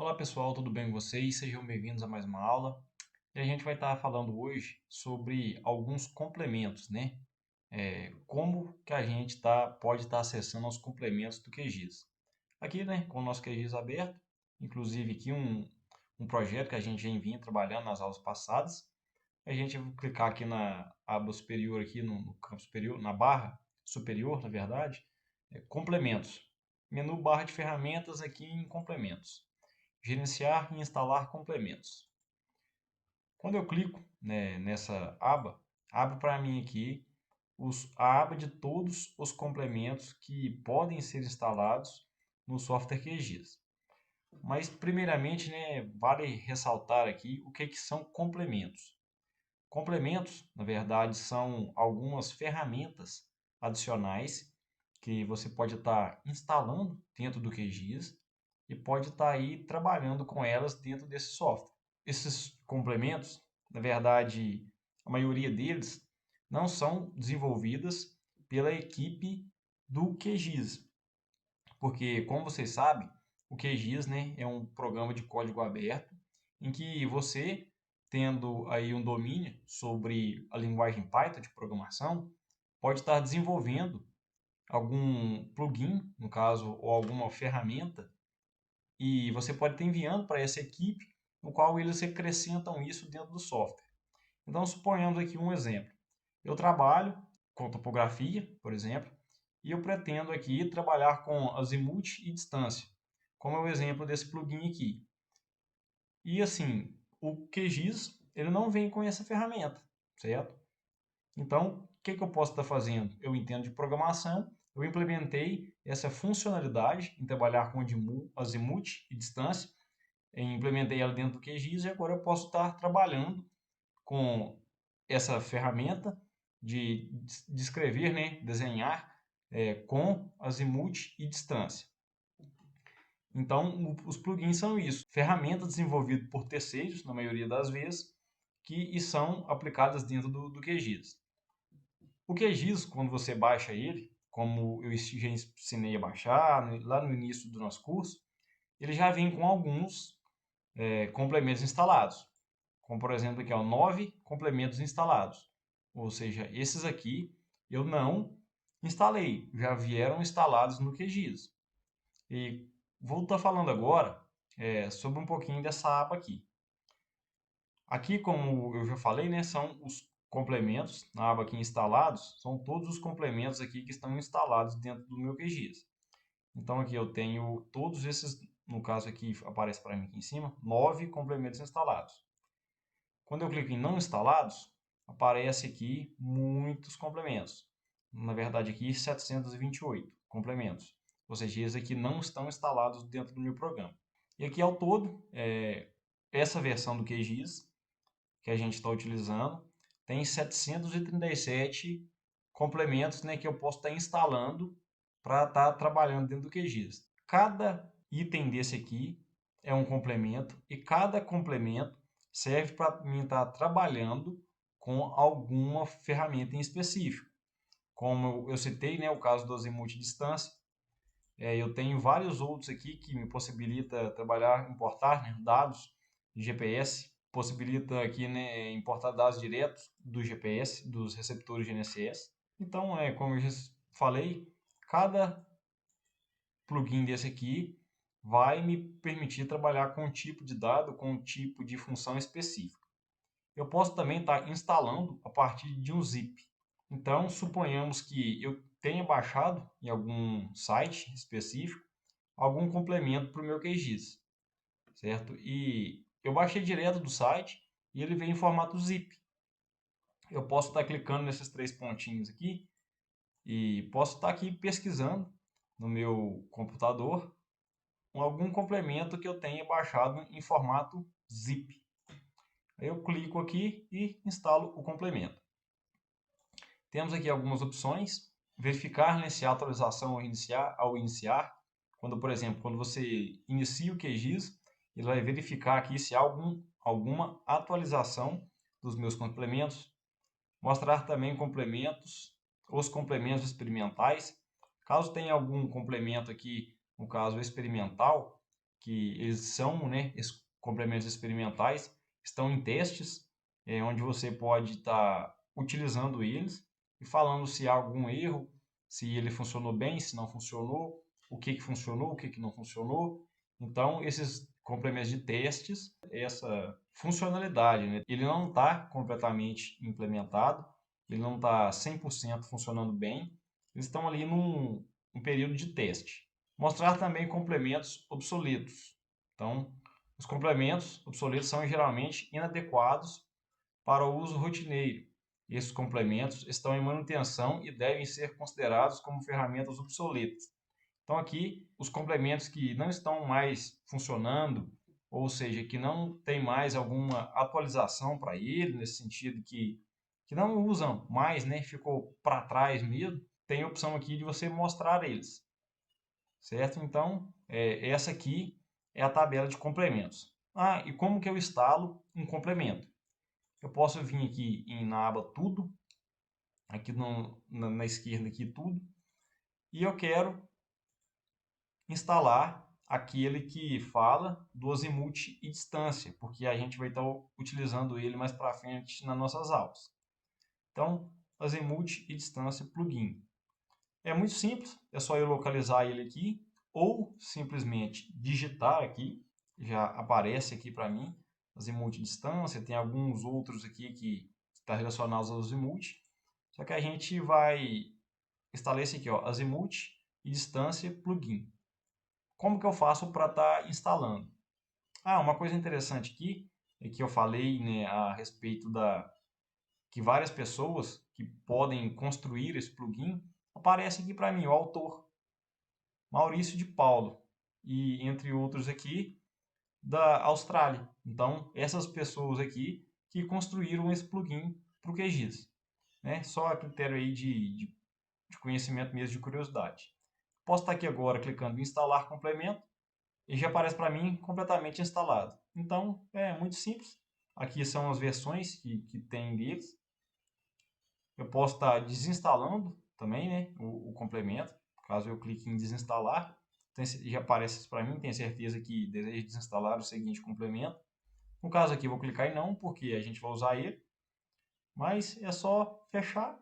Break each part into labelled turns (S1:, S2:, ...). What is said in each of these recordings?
S1: Olá pessoal, tudo bem com vocês? Sejam bem-vindos a mais uma aula. E a gente vai estar falando hoje sobre alguns complementos, né? Como que a gente pode estar acessando os complementos do QGIS. Aqui, né, com o nosso QGIS aberto, inclusive aqui um projeto que a gente já vinha trabalhando nas aulas passadas. A gente vai clicar aqui na aba superior, aqui no campo superior, na barra superior, na verdade, complementos. Menu barra de ferramentas aqui em complementos. Gerenciar e instalar complementos. Quando eu clico, né, nessa aba, abre para mim aqui a aba de todos os complementos que podem ser instalados no software QGIS. Mas, primeiramente, né, vale ressaltar aqui o que são complementos. Complementos, na verdade, são algumas ferramentas adicionais que você pode estar instalando dentro do QGIS e pode estar aí trabalhando com elas dentro desse software. Esses complementos, na verdade, a maioria deles não são desenvolvidas pela equipe do QGIS, porque, como vocês sabem, o QGIS, né, é um programa de código aberto em que você, tendo aí um domínio sobre a linguagem Python de programação, pode estar desenvolvendo algum plugin, no caso, ou alguma ferramenta, e você pode estar enviando para essa equipe, no qual eles acrescentam isso dentro do software. Então, suponhamos aqui um exemplo. Eu trabalho com topografia, por exemplo, e eu pretendo aqui trabalhar com azimuth e distância, como é o exemplo desse plugin aqui. E assim, o QGIS, ele não vem com essa ferramenta, certo? Então, o que eu posso estar fazendo? Eu entendo de programação, eu implementei essa funcionalidade em trabalhar com azimuth e distância, implementei ela dentro do QGIS e agora eu posso estar trabalhando com essa ferramenta de descrever, né, desenhar com azimuth e distância. Então, os plugins são isso, ferramentas desenvolvidas por terceiros, na maioria das vezes, que são aplicadas dentro do QGIS. O QGIS, quando você baixa ele, como eu já ensinei a baixar lá no início do nosso curso, ele já vem com alguns complementos instalados. Como, por exemplo, aqui, ó, 9 complementos instalados. Ou seja, esses aqui eu não instalei, já vieram instalados no QGIS. E vou estar falando agora sobre um pouquinho dessa aba aqui. Aqui, como eu já falei, né, são os complementos, na aba aqui instalados, são todos os complementos aqui que estão instalados dentro do meu QGIS. Então aqui eu tenho todos esses, no caso aqui aparece para mim aqui em cima, 9 complementos instalados. Quando eu clico em não instalados, aparece aqui muitos complementos. Na verdade aqui 728 complementos. Ou seja, esses aqui não estão instalados dentro do meu programa. E aqui ao todo, essa versão do QGIS que a gente está utilizando tem 737 complementos, né, que eu posso estar instalando para estar trabalhando dentro do QGIS. Cada item desse aqui é um complemento e cada complemento serve para mim estar trabalhando com alguma ferramenta em específico. Como eu citei, né, o caso do azimuth distância, eu tenho vários outros aqui que me possibilita trabalhar, importar, né, dados de GPS, possibilita aqui, né, importar dados diretos do GPS, dos receptores GNSS. Então, como eu já falei, cada plugin desse aqui vai me permitir trabalhar com um tipo de dado, com um tipo de função específica. Eu posso também estar instalando a partir de um zip. Então, suponhamos que eu tenha baixado em algum site específico algum complemento para o meu QGIS, certo? E eu baixei direto do site e ele vem em formato zip. Eu posso estar clicando nesses três pontinhos aqui e posso estar aqui pesquisando no meu computador algum complemento que eu tenha baixado em formato zip. Aí eu clico aqui e instalo o complemento. Temos aqui algumas opções. Verificar, né, se a atualização ao iniciar. Quando, por exemplo, quando você inicia o QGIS, ele vai verificar aqui se há alguma atualização dos meus complementos. Mostrar também complementos, os complementos experimentais. Caso tenha algum complemento aqui, no caso experimental, que eles são, né, complementos experimentais, estão em testes, onde você pode estar utilizando eles e falando se há algum erro, se ele funcionou bem, se não funcionou, o que que funcionou, o que que não funcionou. Então, esses complementos de testes, essa funcionalidade, né, ele não está completamente implementado, ele não está 100% funcionando bem, eles estão ali num período de teste. Mostrar também complementos obsoletos. Então, os complementos obsoletos são geralmente inadequados para o uso rotineiro. Esses complementos estão em manutenção e devem ser considerados como ferramentas obsoletas. Então, aqui, os complementos que não estão mais funcionando, ou seja, que não tem mais alguma atualização para ele, nesse sentido que não usam mais, né? Ficou para trás mesmo, tem a opção aqui de você mostrar eles, certo? Então, essa aqui é a tabela de complementos. Ah, e como que eu instalo um complemento? Eu posso vir aqui na aba Tudo, aqui na esquerda aqui Tudo, e eu quero instalar aquele que fala do azimuth e distância, porque a gente vai estar utilizando ele mais para frente nas nossas aulas. Então, azimuth e distância plugin. É muito simples, é só eu localizar ele aqui ou simplesmente digitar aqui, já aparece aqui para mim azimuth e distância, tem alguns outros aqui que está relacionados ao azimuth, só que a gente vai instalar esse aqui, ó, azimuth e distância plugin. Como que eu faço para estar instalando? Ah, uma coisa interessante aqui é que eu falei, né, a respeito da que várias pessoas que podem construir esse plugin, aparece aqui para mim o autor, Maurício de Paulo, e entre outros aqui da Austrália. Então, essas pessoas aqui que construíram esse plugin para o QGIS, né? Só a critério aí de conhecimento mesmo, de curiosidade. Posso estar aqui agora clicando em instalar complemento e já aparece para mim completamente instalado. Então, é muito simples. Aqui são as versões que tem deles. Eu posso estar desinstalando também, né, o complemento. Caso eu clique em desinstalar, já aparece para mim, tem certeza que deseja desinstalar o seguinte complemento. No caso aqui, eu vou clicar em não, porque a gente vai usar ele. Mas é só fechar.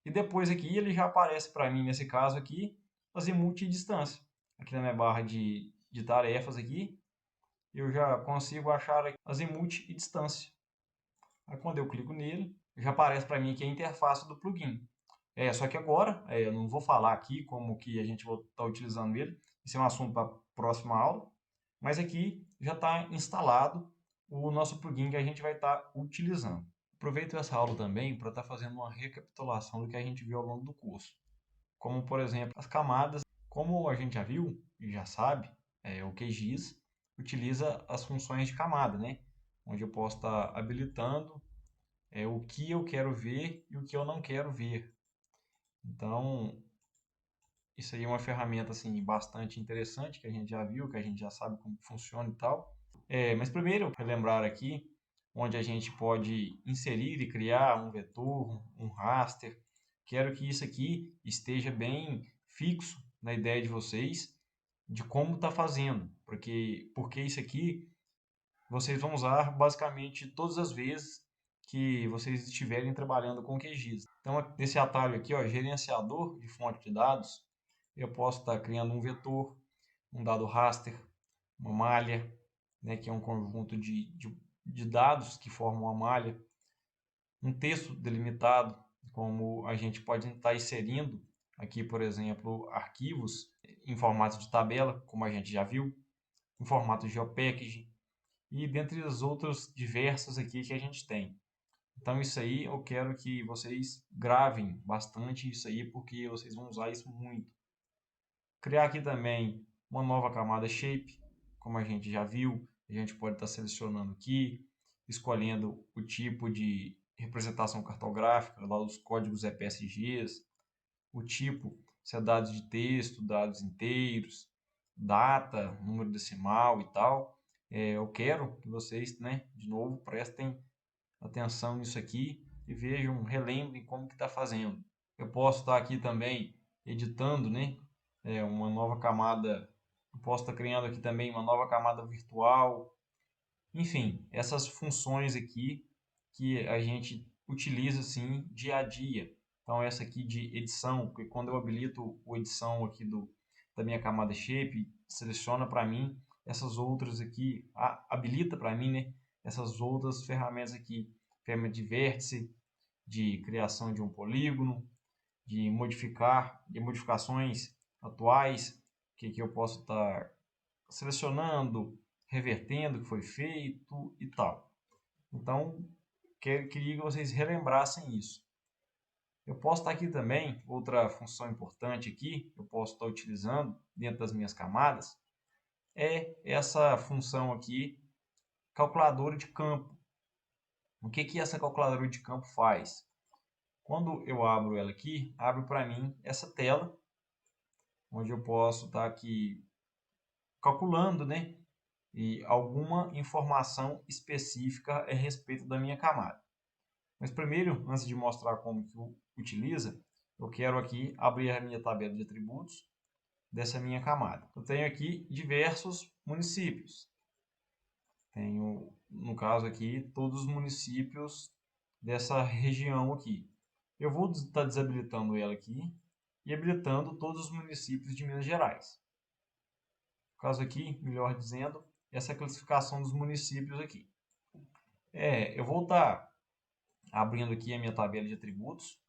S1: E depois aqui ele já aparece para mim, nesse caso aqui, fazer multidistância. Aqui na minha barra de tarefas aqui, eu já consigo achar azimuth e distância. Aí quando eu clico nele, já aparece para mim aqui a interface do plugin. Só que agora, eu não vou falar aqui como que a gente vai estar utilizando ele, isso é um assunto para a próxima aula, mas aqui já está instalado o nosso plugin que a gente vai estar utilizando. Aproveito essa aula também para estar fazendo uma recapitulação do que a gente viu ao longo do curso, como por exemplo as camadas. Como a gente já viu e já sabe, o QGIS utiliza as funções de camada, né? Onde eu posso estar habilitando o que eu quero ver e o que eu não quero ver. Então, isso aí é uma ferramenta assim, bastante interessante, que a gente já viu, que a gente já sabe como funciona e tal. Mas primeiro, relembrar aqui, onde a gente pode inserir e criar um vetor, um raster. Quero que isso aqui esteja bem fixo na ideia de vocês, de como está fazendo, porque isso aqui vocês vão usar basicamente todas as vezes que vocês estiverem trabalhando com QGIS. Então, nesse atalho aqui, ó, gerenciador de fonte de dados, eu posso estar criando um vetor, um dado raster, uma malha, né, que é um conjunto de dados que formam uma malha, um texto delimitado, como a gente pode estar inserindo aqui, por exemplo, arquivos em formato de tabela, como a gente já viu, em formato GeoPackage, e dentre os outros diversos aqui que a gente tem. Então isso aí eu quero que vocês gravem bastante isso aí, porque vocês vão usar isso muito. Criar aqui também uma nova camada shape, como a gente já viu, a gente pode estar selecionando aqui, escolhendo o tipo de representação cartográfica, lá os códigos EPSGs, o tipo, se é dados de texto, dados inteiros, data, número decimal e tal. Eu quero que vocês, né, de novo, prestem atenção nisso aqui e vejam, relembrem como que está fazendo. Eu posso estar aqui também editando, né, uma nova camada Eu posso estar criando aqui também uma nova camada virtual. Enfim, essas funções aqui que a gente utiliza assim dia a dia. Então essa aqui de edição, porque quando eu habilito o edição aqui da minha camada shape, seleciona para mim essas outras aqui, habilita para mim, né, essas outras ferramentas aqui, ferramenta de vértice, de criação de um polígono, de modificações atuais, que eu posso estar selecionando, revertendo o que foi feito e tal. Então, queria que vocês relembrassem isso. Eu posso estar aqui também, outra função importante aqui, eu posso estar utilizando dentro das minhas camadas, é essa função aqui, calculadora de campo. O que essa calculadora de campo faz? Quando eu abro ela aqui, abre para mim essa tela, onde eu posso estar aqui calculando, né? E alguma informação específica a respeito da minha camada. Mas primeiro, antes de mostrar como que utiliza, eu quero aqui abrir a minha tabela de atributos dessa minha camada. Eu tenho aqui diversos municípios. Tenho, no caso aqui, todos os municípios dessa região aqui. Eu vou estar desabilitando ela aqui e habilitando todos os municípios de Minas Gerais. No caso aqui, melhor dizendo, essa classificação dos municípios aqui. Eu vou estar abrindo aqui a minha tabela de atributos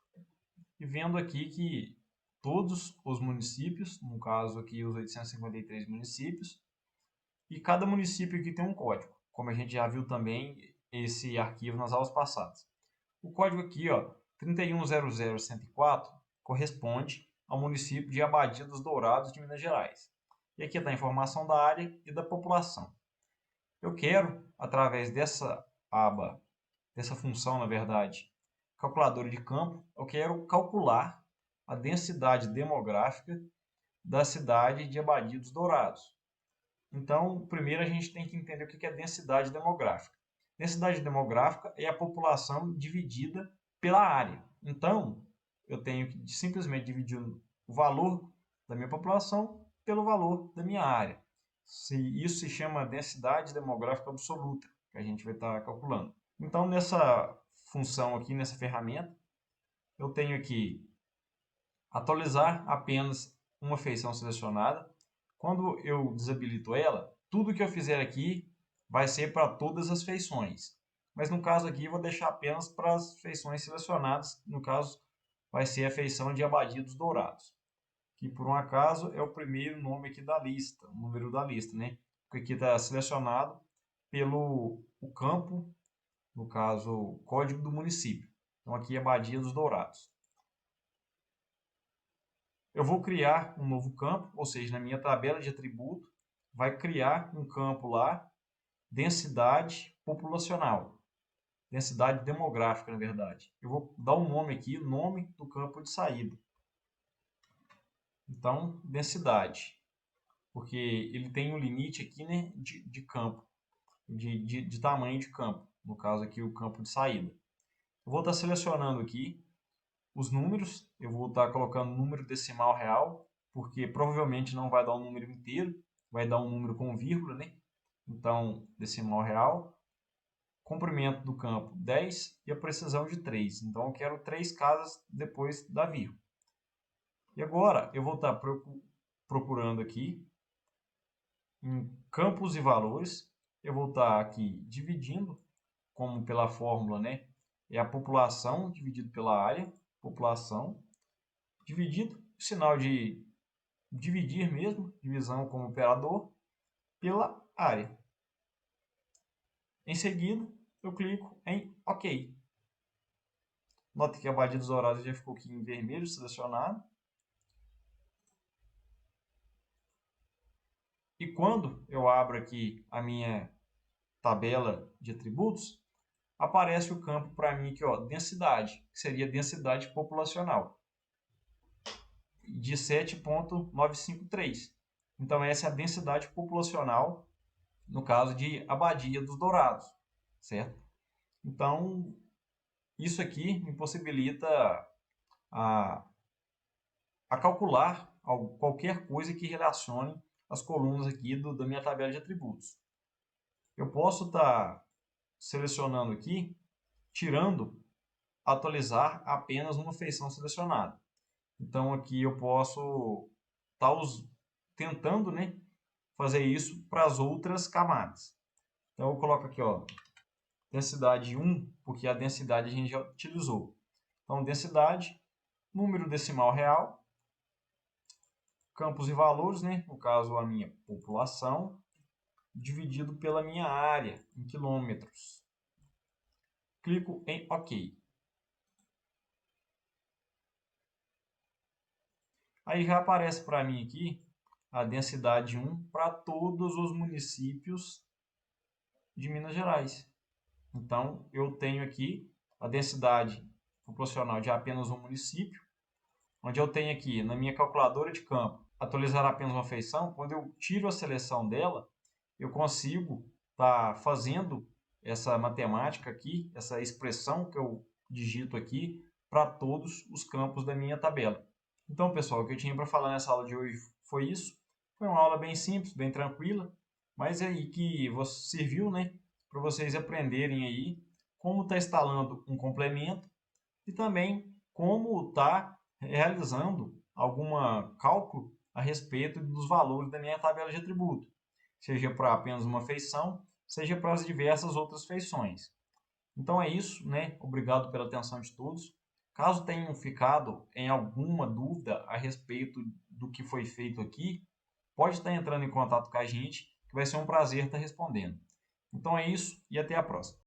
S1: e vendo aqui que todos os municípios, no caso aqui os 853 municípios, e cada município aqui tem um código, como a gente já viu também esse arquivo nas aulas passadas. O código aqui, ó, 3100104, corresponde ao município de Abadia dos Dourados de Minas Gerais. E aqui está a informação da área e da população. Eu quero, através dessa aba, dessa função, na verdade, calculadora de campo, eu quero calcular a densidade demográfica da cidade de Abadia dos Dourados. Então, primeiro a gente tem que entender o que é densidade demográfica. Densidade demográfica é a população dividida pela área. Então, eu tenho que simplesmente dividir o valor da minha população pelo valor da minha área. Isso se chama densidade demográfica absoluta, que a gente vai estar calculando. Então, nessa função aqui, nessa ferramenta, eu tenho aqui atualizar apenas uma feição selecionada. Quando eu desabilito ela, tudo que eu fizer aqui vai ser para todas as feições. Mas no caso aqui, eu vou deixar apenas para as feições selecionadas. No caso, vai ser a feição de Abadia dos Dourados, que por um acaso é o primeiro nome aqui da lista, o número da lista, né? Porque aqui está selecionado pelo o campo, no caso, código do município. Então aqui é Abadia dos Dourados. Eu vou criar um novo campo, ou seja, na minha tabela de atributo, vai criar um campo lá, densidade populacional, densidade demográfica, na verdade. Eu vou dar um nome aqui, nome do campo de saída. Então, densidade, porque ele tem um limite aqui, né, de campo, de tamanho de campo, no caso aqui o campo de saída. Eu vou estar selecionando aqui os números, eu vou estar colocando número decimal real, porque provavelmente não vai dar um número inteiro, vai dar um número com vírgula, né? Então, decimal real, comprimento do campo 10 e a precisão de 3. Então, eu quero 3 casas depois da vírgula. E agora, eu vou estar procurando aqui, em campos e valores, eu vou estar aqui dividindo, como pela fórmula, né? É a população dividido pela área, população, dividido, sinal de dividir mesmo, divisão como operador, pela área. Em seguida, eu clico em OK. Nota que a Abadia dos Dourados já ficou aqui em vermelho selecionado. E quando eu abro aqui a minha tabela de atributos, aparece o campo para mim aqui, ó, densidade, que seria densidade populacional, de 7,953. Então, essa é a densidade populacional, no caso de Abadia dos Dourados, certo? Então, isso aqui me possibilita a calcular qualquer coisa que relacione as colunas aqui da minha tabela de atributos. Eu posso estar selecionando aqui, tirando, atualizar apenas uma feição selecionada. Então aqui eu posso estar tentando, né, fazer isso para as outras camadas. Então eu coloco aqui, ó, densidade 1, porque a densidade a gente já utilizou. Então densidade, número decimal real, campos e valores, né, no caso a minha população, dividido pela minha área, em quilômetros. Clico em OK. Aí já aparece para mim aqui a densidade 1 para todos os municípios de Minas Gerais. Então, eu tenho aqui a densidade proporcional de apenas um município, onde eu tenho aqui na minha calculadora de campo, atualizar apenas uma feição. Quando eu tiro a seleção dela, eu consigo estar fazendo essa matemática aqui, essa expressão que eu digito aqui, para todos os campos da minha tabela. Então, pessoal, o que eu tinha para falar nessa aula de hoje foi isso. Foi uma aula bem simples, bem tranquila, mas é aí que serviu, né, para vocês aprenderem aí como está instalando um complemento e também como está realizando algum cálculo a respeito dos valores da minha tabela de atributo, seja para apenas uma feição, seja para as diversas outras feições. Então é isso, né? Obrigado pela atenção de todos. Caso tenham ficado em alguma dúvida a respeito do que foi feito aqui, pode estar entrando em contato com a gente, que vai ser um prazer estar respondendo. Então é isso e até a próxima.